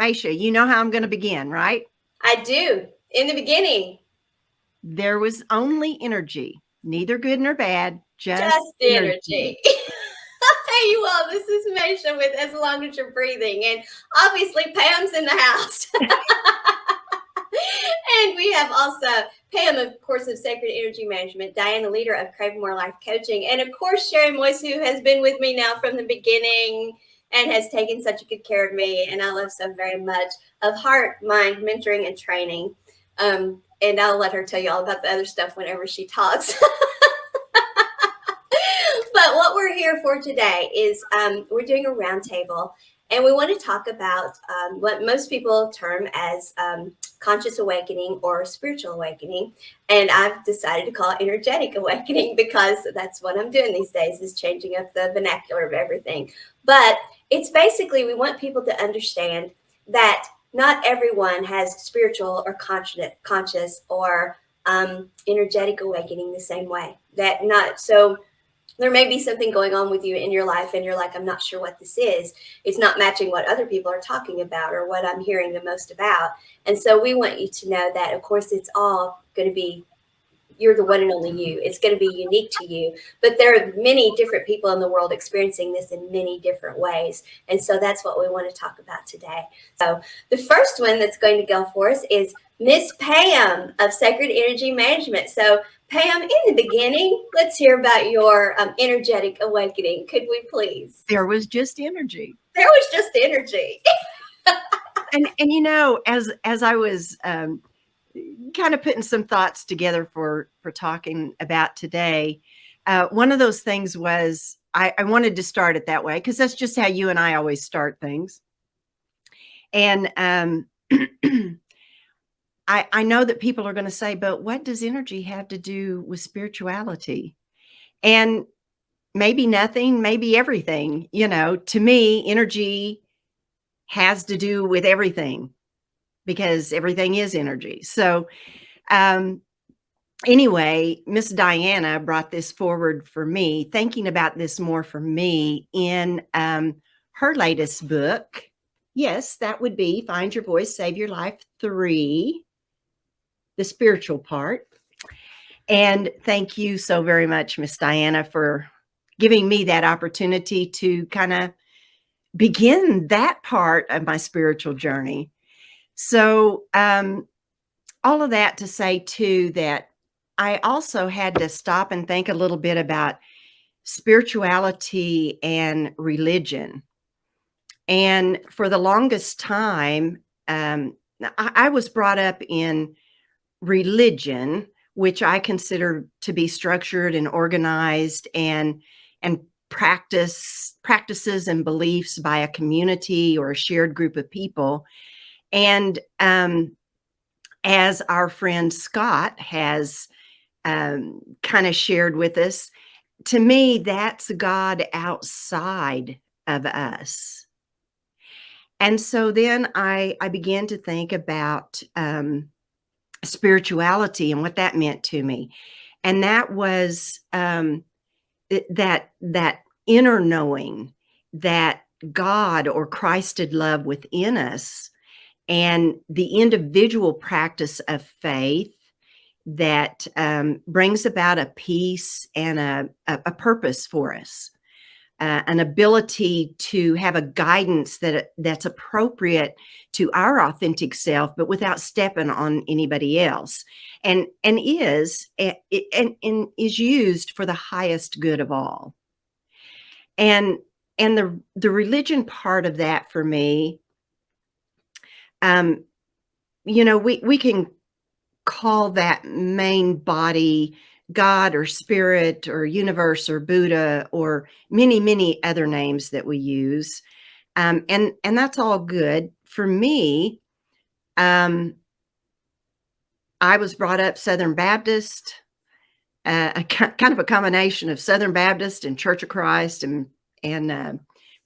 Maysha, you know how I'm going to begin, right? I do. In the beginning, There was only energy, neither good nor bad, just just energy. energy. Hey, you all, this is Maysha with As Long as You're Breathing. And obviously, Pam's in the house. And we have also Pam, of course, of Sacred Energy Management, Dianna, leader of Crave More Life Coaching, and of course, Sheri Moise, who has been with me now from the beginning and has taken such a good care of me, and I love so very much, of Heart, Mind, Mentoring, and Training. And I'll let her tell you all about the other stuff whenever she talks. But what we're here for today is we're doing a roundtable, and we want to talk about what most people term as conscious awakening or spiritual awakening. And I've decided to call it energetic awakening because that's what I'm doing these days, is changing up the vernacular of everything. But it's basically, we want people to understand that not everyone has spiritual or conscious or energetic awakening the same way. That not so there may be something going on with you in your life and you're like, I'm not sure what this is. It's not matching what other people are talking about or what I'm hearing the most about. And so we want you to know that, of course, it's all going to be, you're the one and only you. It's going to be unique to you. But there are many different people in the world experiencing this in many different ways. And so that's what we want to talk about today. So the first one that's going to go for us is Miss Pam of Sacred Energy Management. So Pam, in the beginning, let's hear about your energetic awakening. Could we please? There was just energy. There was just energy. And you know, as I was kind of putting some thoughts together for talking about today, one of those things was I wanted to start it that way because that's just how you and I always start things. And I know that people are going to say, but what does energy have to do with spirituality? And maybe nothing, maybe everything. You know, to me, energy has to do with everything because everything is energy. So, um, anyway, Miss Dianna brought this forward for me, thinking about this more for me in her latest book. Yes, that would be Find Your Voice, Save Your Life 3, the spiritual part. And thank you so very much, Miss Dianna, for giving me that opportunity to kind of begin that part of my spiritual journey. So, all of that to say, too, that I also had to stop and think a little bit about spirituality and religion. And for the longest time, I was brought up in religion, which I consider to be structured and organized and practices and beliefs by a community or a shared group of people. And as our friend Scott has kind of shared with us, to me, that's God outside of us. And so then I began to think about spirituality and what that meant to me. And that was that inner knowing that God or Christed love within us and the individual practice of faith that brings about a peace and a purpose for us, an ability to have a guidance that's appropriate to our authentic self, but without stepping on anybody else, and is used for the highest good of all. And the religion part of that for me, we can call that main body God or spirit or universe or Buddha or many, many other names that we use. And that's all good. For me, I was brought up Southern Baptist, kind of a combination of Southern Baptist and Church of Christ and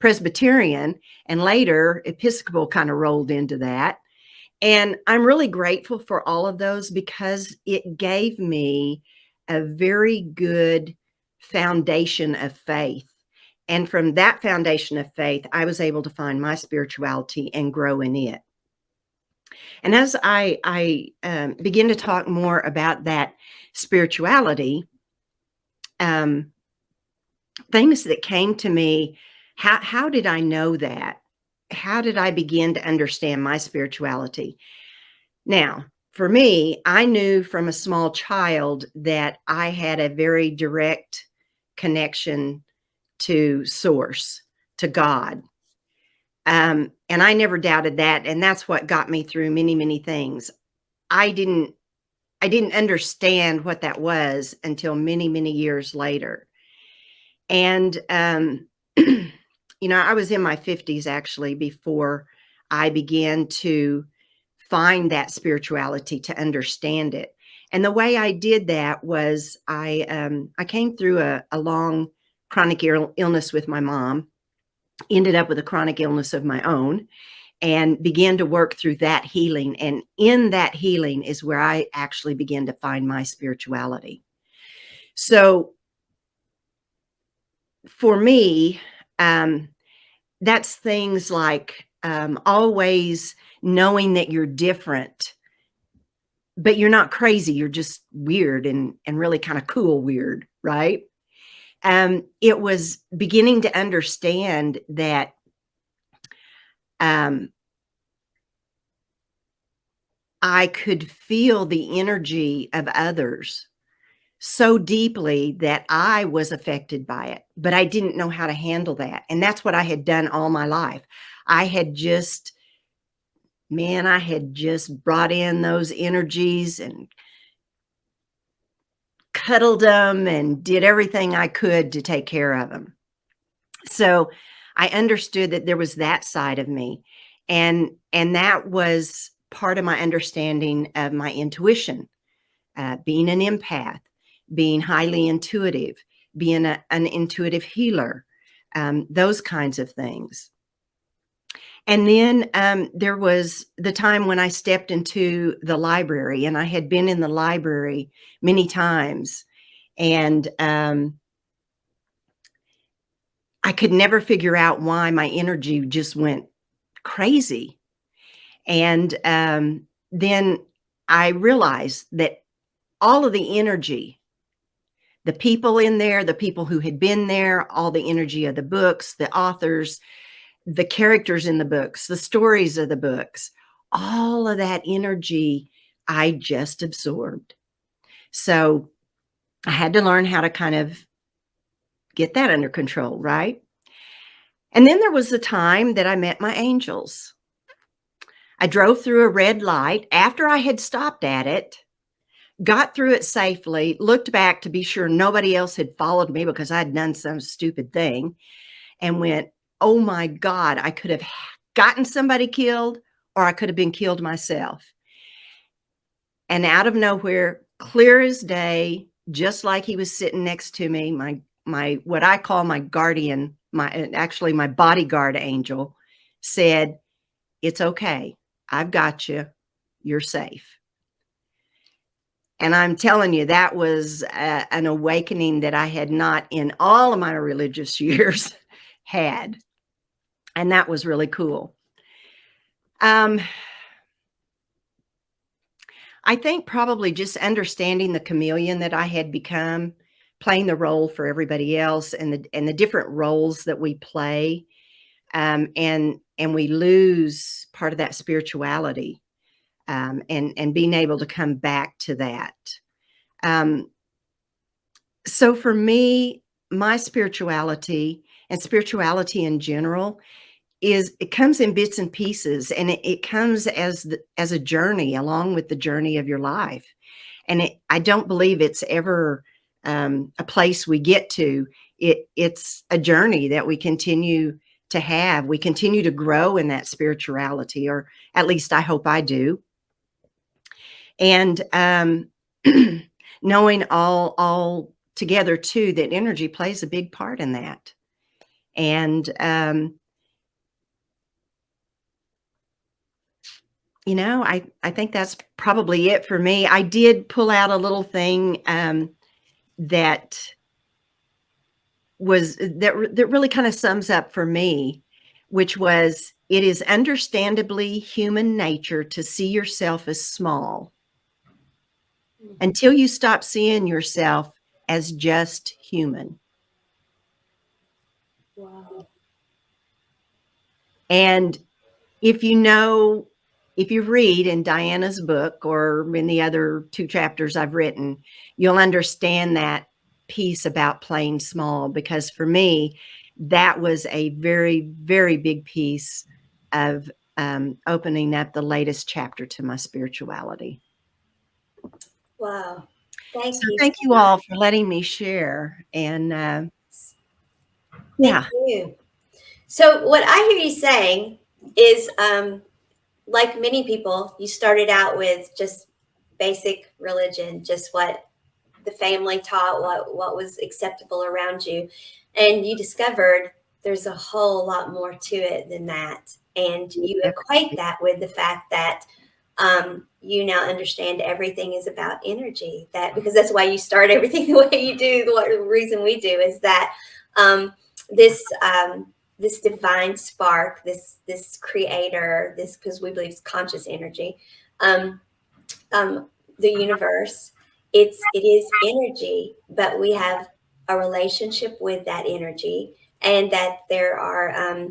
Presbyterian, and later Episcopal kind of rolled into that. And I'm really grateful for all of those because it gave me a very good foundation of faith And from that foundation of faith, I was able to find my spirituality and grow in it. And as I begin to talk more about that spirituality, things that came to me, how did I know that? How did I begin to understand my spirituality? Now, for me, I knew from a small child that I had a very direct connection to source, to God. And I never doubted that. And that's what got me through many, many things. I didn't understand what that was until many, many years later. And, I was in my 50s actually before I began to find that spirituality, to understand it. And the way I did that was I came through a long chronic illness with my mom, ended up with a chronic illness of my own, and began to work through that healing. And in that healing is where I actually began to find my spirituality. So for me, that's things like always knowing that you're different, but you're not crazy. You're just weird and really kind of cool weird, right? It was beginning to understand that I could feel the energy of others so deeply that I was affected by it, but I didn't know how to handle that. And that's what I had done all my life. I had just brought in those energies and cuddled them and did everything I could to take care of them. So I understood that there was that side of me. And that was part of my understanding of my intuition, being an empath, being highly intuitive, being an intuitive healer, those kinds of things. And then there was the time when I stepped into the library, and I had been in the library many times, and I could never figure out why my energy just went crazy. And then I realized that all of the energy, the people in there, the people who had been there, all the energy of the books, the authors, the characters in the books, the stories of the books, all of that energy I just absorbed. So I had to learn how to kind of get that under control, right? And then there was the time that I met my angels. I drove through a red light after I had stopped at it, got through it safely, looked back to be sure nobody else had followed me because I'd done some stupid thing, and went, oh my God, I could have gotten somebody killed, or I could have been killed myself. And out of nowhere, clear as day, just like he was sitting next to me, my what I call my guardian, my bodyguard angel, said, it's okay. I've got you. You're safe. And I'm telling you, that was an awakening that I had not in all of my religious years had. And that was really cool. I think probably just understanding the chameleon that I had become, playing the role for everybody else, and the different roles that we play, and we lose part of that spirituality, and being able to come back to that. So for me, my spirituality and spirituality in general it comes in bits and pieces, and it comes as a journey along with the journey of your life. And I don't believe it's ever a place we get to. It's a journey that we continue to have. We continue to grow in that spirituality, or at least I hope I do. And knowing all together too, that energy plays a big part in that. And I think that's probably it for me. I did pull out a little thing that was that really kind of sums up for me, which was, it is understandably human nature to see yourself as small until you stop seeing yourself as just human. Wow. And if you read in Dianna's book or in the other 2 chapters I've written, you'll understand that piece about playing small, because for me, that was a very, very big piece of opening up the latest chapter to my spirituality. Wow. Thank So you thank so you much. all for letting me share. And Thank yeah, you. So what I hear you saying is, like many people, you started out with just basic religion, just what the family taught, what was acceptable around you, and you discovered there's a whole lot more to it than that, and you equate that with the fact that you now understand everything is about energy. That because that's why you start everything the way you do. The reason we do is that um, this this divine spark, this creator, this because we believe it's conscious energy, um, the universe. It is energy, but we have a relationship with that energy, and that there are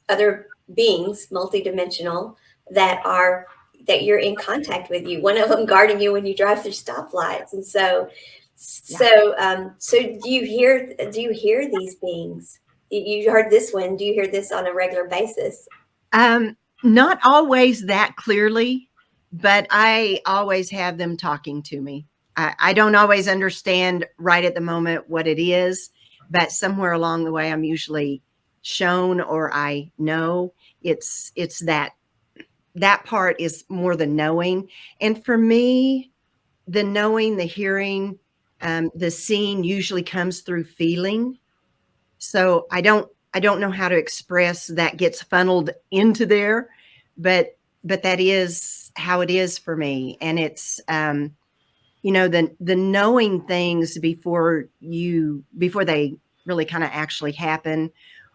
other beings, multidimensional, that are that you're in contact with you. One of them guarding you when you drive through stoplights, and yeah. so do you hear these beings? You heard this one. Do you hear this on a regular basis? Not always that clearly, but I always have them talking to me. I don't always understand right at the moment what it is, but somewhere along the way, I'm usually shown, or I know it's that part is more the knowing. And for me, the knowing, the hearing, the seeing usually comes through feeling. So I don't know how to express that gets funneled into there, but that is how it is for me. And it's the knowing things before they really kind of actually happen,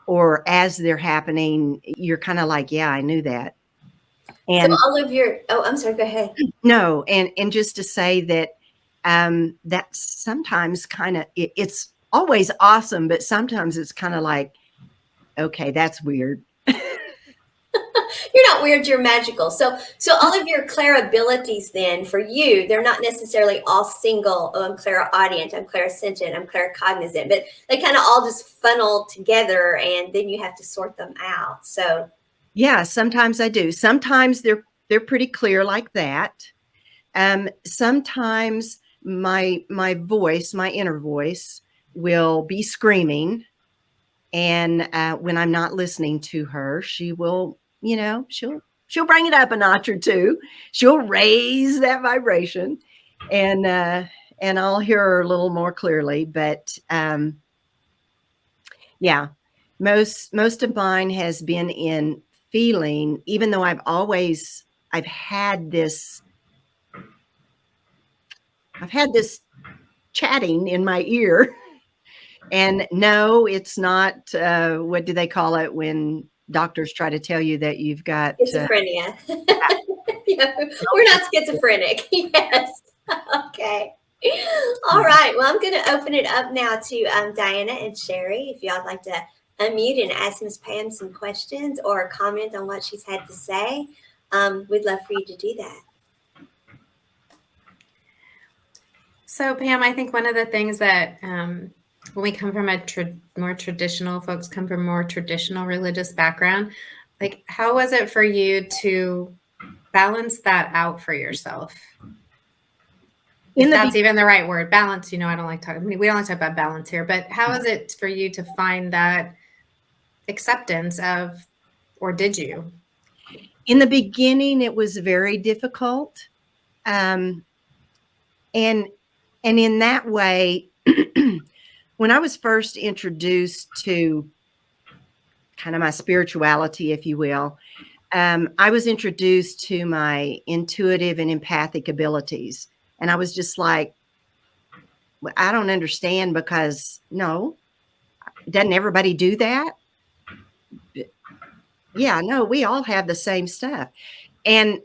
or as they're happening, you're kind of like, yeah, I knew that. So And all of your I'm sorry, go ahead. no, and just to say that that sometimes kind of it's always awesome, but sometimes it's kind of like, okay, that's weird. You're not weird, you're magical. So all of your clair abilities then for you, they're not necessarily all single, oh, I'm clairaudient, I'm clairsentient, I'm claircognizant, but they kind of all just funnel together and then you have to sort them out. So Yeah, sometimes I do. Sometimes they're pretty clear like that. Sometimes my voice, my inner voice, will be screaming, and when I'm not listening to her, she will, she'll bring it up a notch or two. She'll raise that vibration, and I'll hear her a little more clearly. But yeah, most of mine has been in feeling, even though I've had this chatting in my ear. And no, it's not, what do they call it when doctors try to tell you that you've got schizophrenia. Yeah, we're not schizophrenic. Yes. Okay. All right. Well, I'm going to open it up now to Dianna and Sheri. If y'all like to unmute and ask Miss Pam some questions or comment on what she's had to say, we'd love for you to do that. So, Pam, I think one of the things that when we come from a more traditional, folks come from more traditional religious background, like how was it for you to balance that out for yourself? If that's even the right word, balance, I don't like talking, we don't like to talk about balance here, but how is it for you to find that acceptance of, or did you? In the beginning, it was very difficult. And in that way, when I was first introduced to kind of my spirituality, if you will, I was introduced to my intuitive and empathic abilities. And I was just like, I don't understand, because no, doesn't everybody do that? Yeah, no, we all have the same stuff. And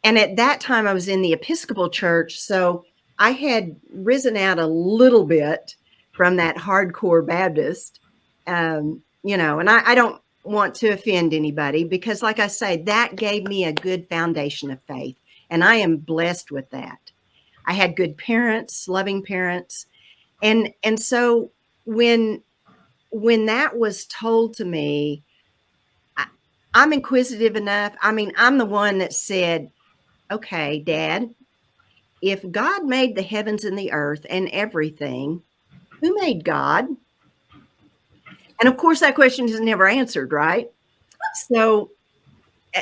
at that time I was in the Episcopal church, so I had risen out a little bit from that hardcore Baptist, you know, and I don't want to offend anybody because, like I say, that gave me a good foundation of faith, and I am blessed with that. I had good parents, loving parents, and so when that was told to me, I'm inquisitive enough. I mean, I'm the one that said, okay, Dad, if God made the heavens and the earth and everything, who made God? And of course, that question is never answered, right? So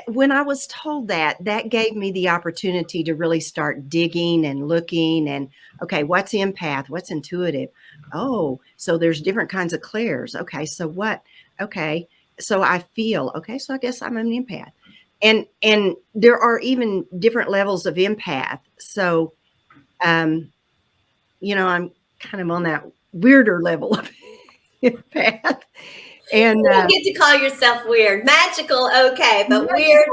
when I was told that, that gave me the opportunity to really start digging and looking and, okay, what's empath? What's intuitive? Oh, so there's different kinds of clairs. Okay, so what? Okay, so I feel, okay, so I guess I'm an empath. And there are even different levels of empath. So, you know, I'm kind of on that weirder level of empath. And you don't get to call yourself weird. Magical, okay, but weird,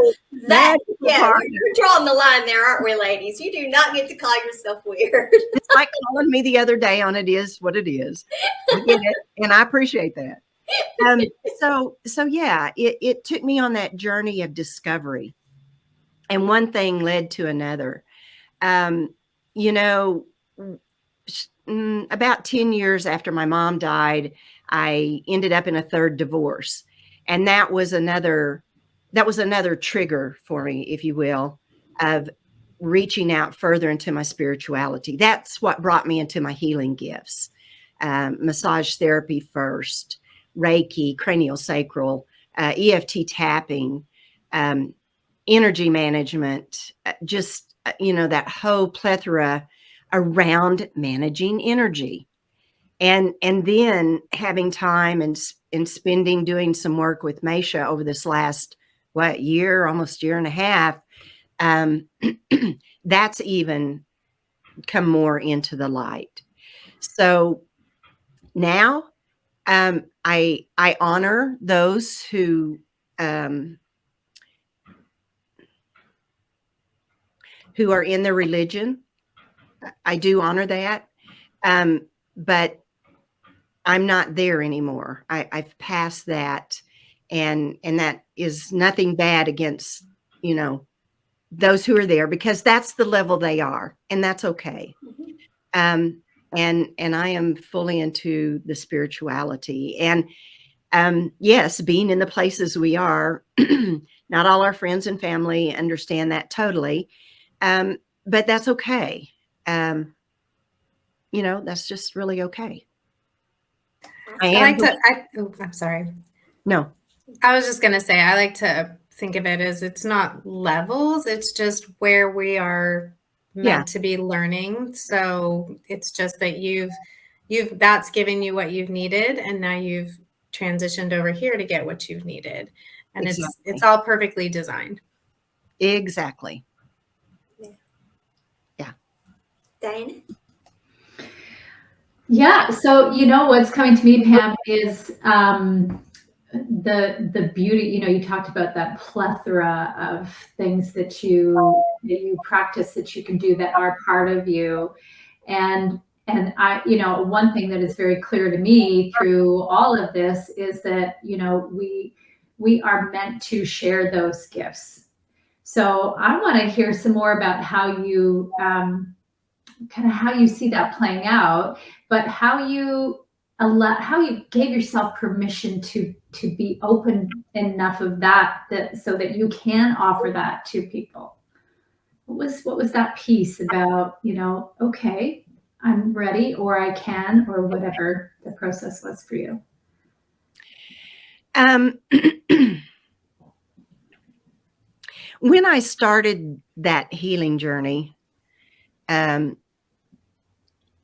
that, yeah, we're drawing the line there, aren't we, ladies? You do not get to call yourself weird. It's like calling me the other day on It Is What It Is. I get it, and I appreciate that. So yeah, it took me on that journey of discovery, and one thing led to another. You know, about 10 years after my mom died, I ended up in a third divorce. And that was another trigger for me, if you will, of reaching out further into my spirituality. That's what brought me into my healing gifts. Massage therapy first, Reiki, craniosacral, EFT tapping, energy management, just, you know, that whole plethora around managing energy. And then having time and spending doing some work with Maysha over this last, year, almost year and a half, that's even come more into the light. So now I honor those who are in the religion. I do honor that. But I'm not there anymore. I've passed that. And that is nothing bad against, you know, those who are there, because that's the level they are, and that's okay. And I am fully into the spirituality. And yes, being in the places we are, not all our friends and family understand that totally. But that's okay. You know, that's just really okay. I'm sorry. No. I was just going to say, I like to think of it as it's not levels, it's just where we are meant to be learning. So it's just that that's given you what you've needed, and now you've transitioned over here to get what you've needed. And it's all perfectly designed. Exactly. Yeah. Dianna? Yeah. So, you know, what's coming to me, Pam, is the beauty. You know, you talked about that plethora of things that you practice, that you can do, that are part of you. And I, you know, one thing that is very clear to me through all of this is that, you know, we are meant to share those gifts. So I want to hear some more about how you kind of how you see that playing out, but how you gave yourself permission to be open enough of that so that you can offer that to people. What was that piece about, you know, okay, I'm ready, or I can, or whatever the process was for you? When I started that healing journey,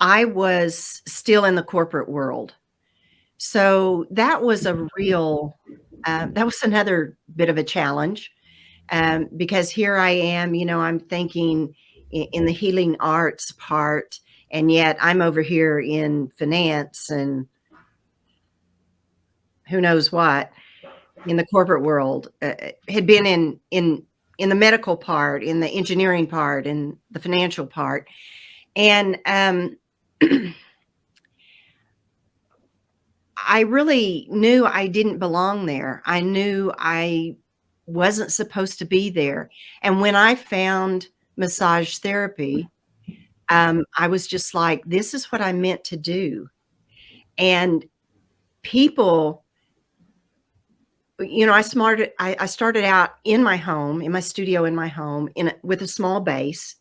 I was still in the corporate world. So that was a real, that was another bit of a challenge, because here I am, you know, I'm thinking in the healing arts part, and yet I'm over here in finance, and who knows what in the corporate world, had been in the medical part, in the engineering part, in the financial part. And I really knew I didn't belong there. I knew I wasn't supposed to be there. And when I found massage therapy, I was just like, this is what I meant to do. And people, I started out in my home, in my studio, in my home, with a small base.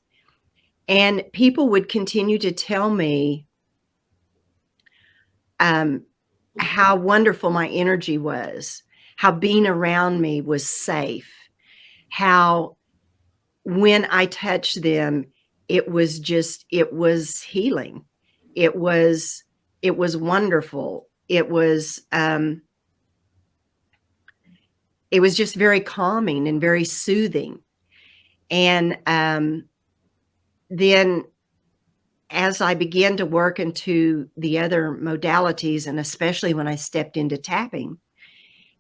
And people would continue to tell me how wonderful my energy was, how being around me was safe, how when I touched them, it was healing. It was wonderful. It was just very calming and very soothing. And then as I began to work into the other modalities, and especially when I stepped into tapping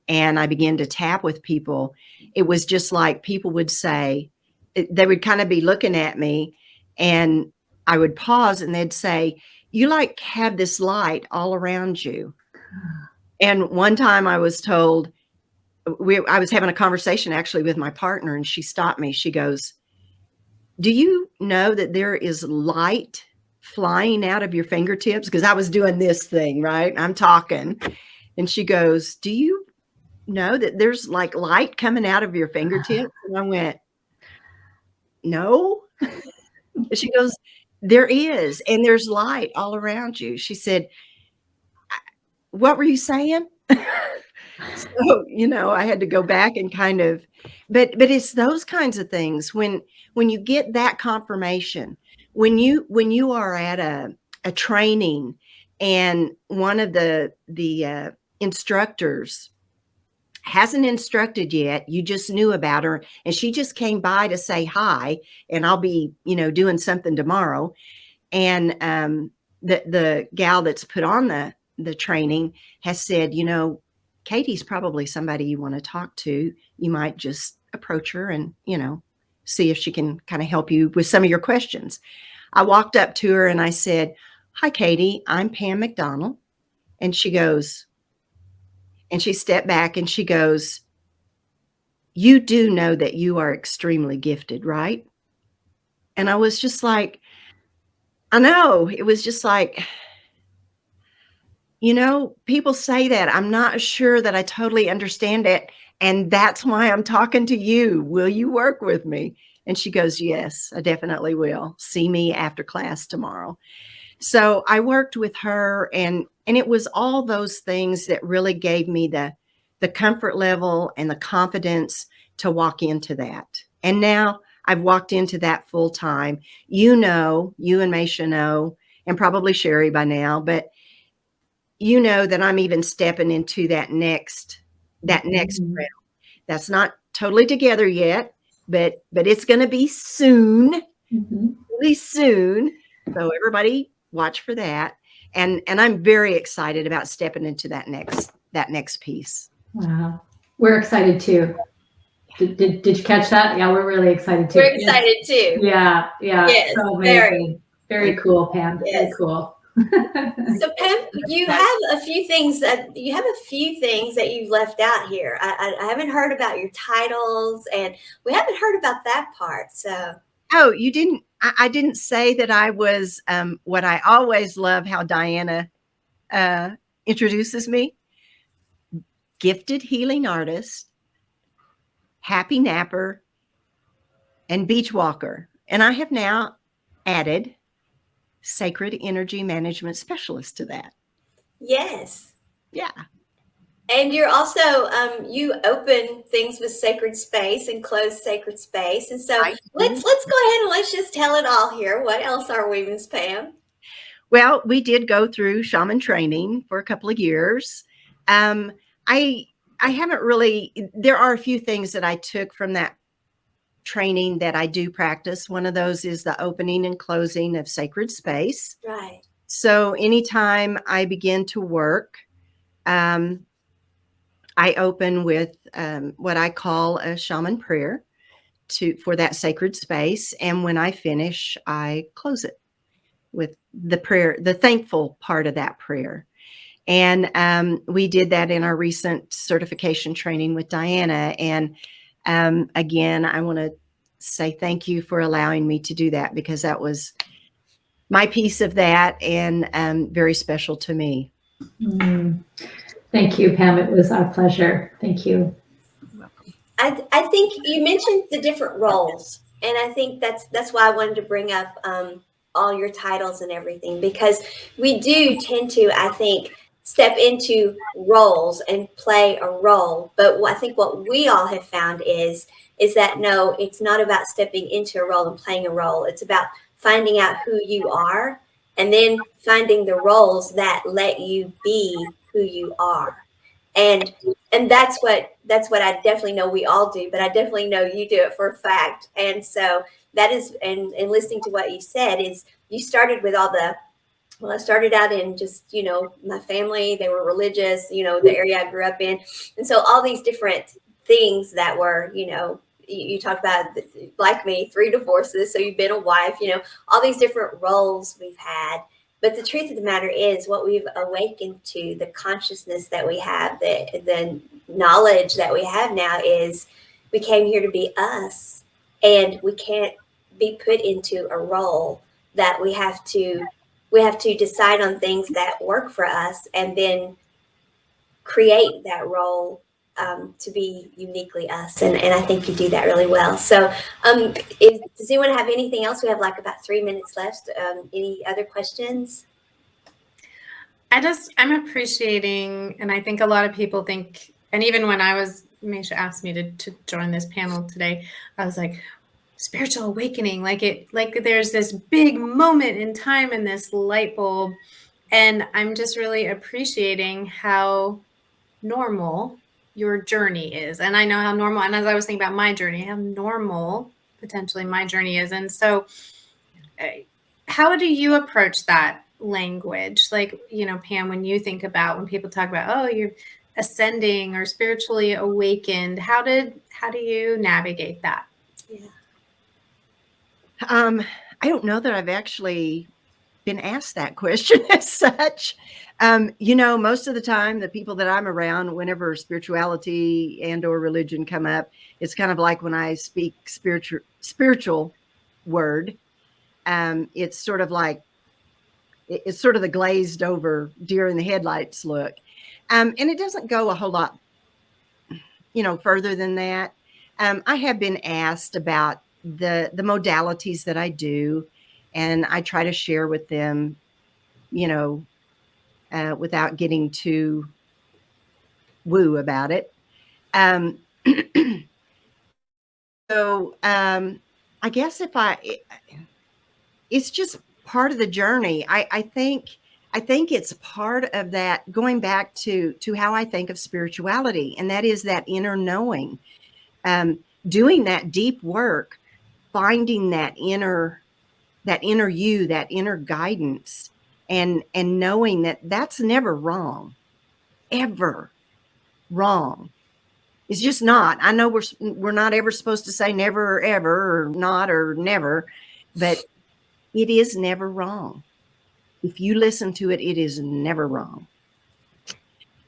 and I began to tap with people, it was just like people would say, they would kind of be looking at me and I would pause and they'd say, you like have this light all around you. And one time I was told, I was having a conversation actually with my partner, and she stopped me. She goes, do you know that there is light flying out of your fingertips? Because I was doing this thing, right? I'm talking. And she goes, do you know that there's like light coming out of your fingertips? And I went, no. And she goes, there is. And there's light all around you. She said, what were you saying? So, I had to go back and kind of, but it's those kinds of things when you get that confirmation, when you are at a training and one of the instructors hasn't instructed yet, you just knew about her and she just came by to say hi, and I'll be, doing something tomorrow. And the gal that's put on the training has said, Katie's probably somebody you want to talk to. You might just approach her and, see if she can kind of help you with some of your questions. I walked up to her and I said, hi, Katie, I'm Pam McDonel. And she goes, and she stepped back and she goes, you do know that you are extremely gifted, right? And I was just like, I know. It was just like, people say that. I'm not sure that I totally understand it. And that's why I'm talking to you. Will you work with me? And she goes, yes, I definitely will. See me after class tomorrow. So I worked with her, and it was all those things that really gave me the comfort level and the confidence to walk into that. And now I've walked into that full time. You and Maysha know, and probably Sheri by now, but that I'm even stepping into that next realm. That's not totally together yet, but it's going to be soon, really soon. So everybody watch for that. And I'm very excited about stepping into that next piece. Wow. We're excited too. Did you catch that? Yeah, we're really excited too. We're excited too. Yeah. Yes, So amazing. Very cool, Pam. Yes. Very cool. So Pam, you have a few things that you've left out here. I haven't heard about your titles, and we haven't heard about that part. So you didn't. I didn't say that I was what I always love how Dianna introduces me: gifted healing artist, happy napper, and beach walker. And I have now added sacred energy management specialist to that. yes. Yeah. And you're also you open things with sacred space and close sacred space. And so let's go ahead and let's just tell it all here. What else are we, Miss Pam? Well, we did go through shaman training for a couple of years. I haven't really, there are a few things that I took from that training that I do practice. One of those is the opening and closing of sacred space. Right. So anytime I begin to work, I open with what I call a shaman prayer for that sacred space. And when I finish, I close it with the prayer, the thankful part of that prayer. And we did that in our recent certification training with Dianna. And again, I want to say thank you for allowing me to do that, because that was my piece of that, and very special to me. Thank you, Pam. It was our pleasure. Thank you. I think you mentioned the different roles, and I think that's why I wanted to bring up all your titles and everything, because we do tend to, I think, step into roles and play a role. But I think what we all have found is that no, it's not about stepping into a role and playing a role. It's about finding out who you are, and then finding the roles that let you be who you are. And that's what I definitely know we all do, but I definitely know you do it for a fact. And so that is, and listening to what you said, is you started with all the, well, I started out in just, my family, they were religious, the area I grew up in. And so all these different things that were, you talked about, like me, 3 divorces. So you've been a wife, all these different roles we've had. But the truth of the matter is, what we've awakened to, the consciousness that we have, the knowledge that we have now, is we came here to be us, and we can't be put into a role. That we have to decide on things that work for us, and then create that role to be uniquely us. And I think you do that really well. So does anyone have anything else? We have like about 3 minutes left. Any other questions? I'm appreciating, and I think a lot of people think, and even when Maysha asked me to join this panel today, I was like, spiritual awakening, like there's this big moment in time and this light bulb. And I'm just really appreciating how normal your journey is. And I know how normal, and as I was thinking about my journey, how normal potentially my journey is. And so how do you approach that language? Like, Pam, when you think about, when people talk about, oh, you're ascending or spiritually awakened, how do you navigate that? Yeah. I don't know that I've actually been asked that question as such. Most of the time, the people that I'm around, whenever spirituality and or religion come up, it's kind of like when I speak spiritual word. It's sort of like, it's sort of the glazed over deer in the headlights look. And it doesn't go a whole lot, further than that. I have been asked about the modalities that I do, and I try to share with them, without getting too woo about it. So I guess it's just part of the journey. I think it's part of that, going back to how I think of spirituality, and that is that inner knowing, doing that deep work, finding that inner you, that inner guidance, and knowing that that's never wrong, ever wrong. It's just not. I know we're not ever supposed to say never or ever, or not or never, but it is never wrong. If you listen to it, it is never wrong.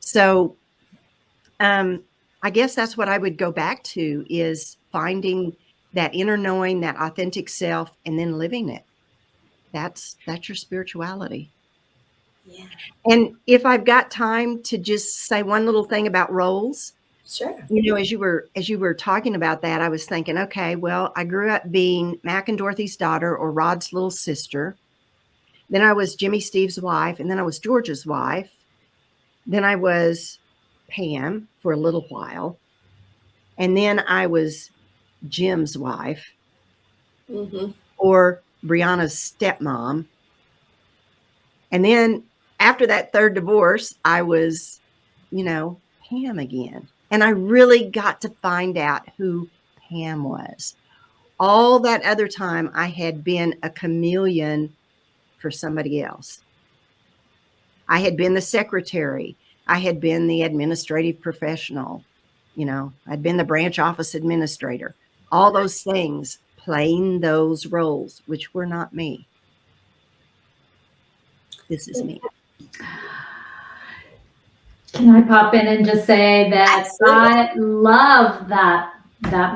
So I guess that's what I would go back to, is finding that inner knowing, that authentic self, and then living it. That's your spirituality. Yeah. And if I've got time to just say one little thing about roles. Sure. As you were talking about that, I was thinking, okay, well, I grew up being Mac and Dorothy's daughter, or Rod's little sister. Then I was Jimmy Steve's wife, and then I was George's wife. Then I was Pam for a little while. And then I was Jim's wife, or Brianna's stepmom. And then after that third divorce, I was, Pam again. And I really got to find out who Pam was. All that other time, I had been a chameleon for somebody else. I had been the secretary, I had been the administrative professional. I'd been the branch office administrator, all those things, playing those roles, which were not me. This is me. Can I pop in and just say that Absolutely. I love that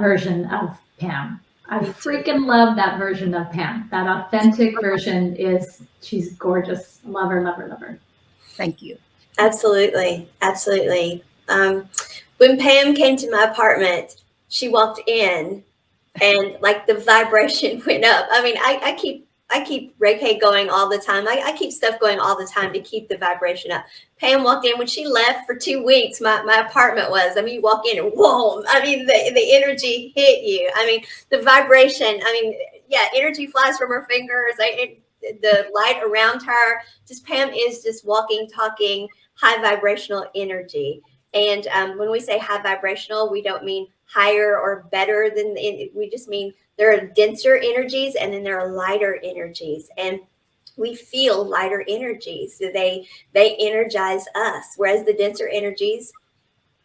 version of Pam. I freaking love that version of Pam. That authentic version she's gorgeous. Love her, love her, love her. Thank you. Absolutely. Absolutely. When Pam came to my apartment, she walked in and like the vibration went up. I mean, I keep Reiki going all the time. I keep stuff going all the time to keep the vibration up. Pam walked in when she left for 2 weeks. My apartment was. I mean, you walk in and whoa! I mean, the energy hit you. I mean, the vibration. I mean, yeah, energy flies from her fingers. The light around her. Just Pam is just walking, talking high vibrational energy. And when we say high vibrational, we don't mean higher or better than. We just mean there are denser energies and then there are lighter energies, and we feel lighter energies. So they energize us, whereas the denser energies,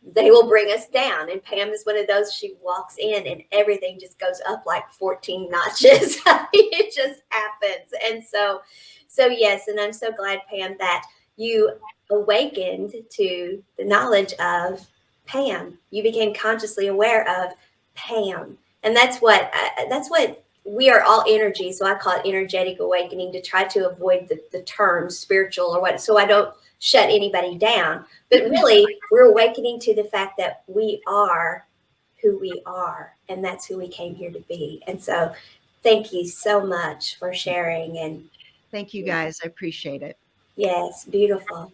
they will bring us down. And Pam is one of those. She walks in and everything just goes up like 14 notches. It just happens. And so yes, and I'm so glad, Pam, that you awakened to the knowledge of Pam. You became consciously aware of Pam. And that's what we are, all energy. So I call it energetic awakening, to try to avoid the term spiritual or what, so I don't shut anybody down. But really, we're awakening to the fact that we are who we are, and that's who we came here to be. And so thank you so much for sharing. And thank you guys. I appreciate it. yes, beautiful.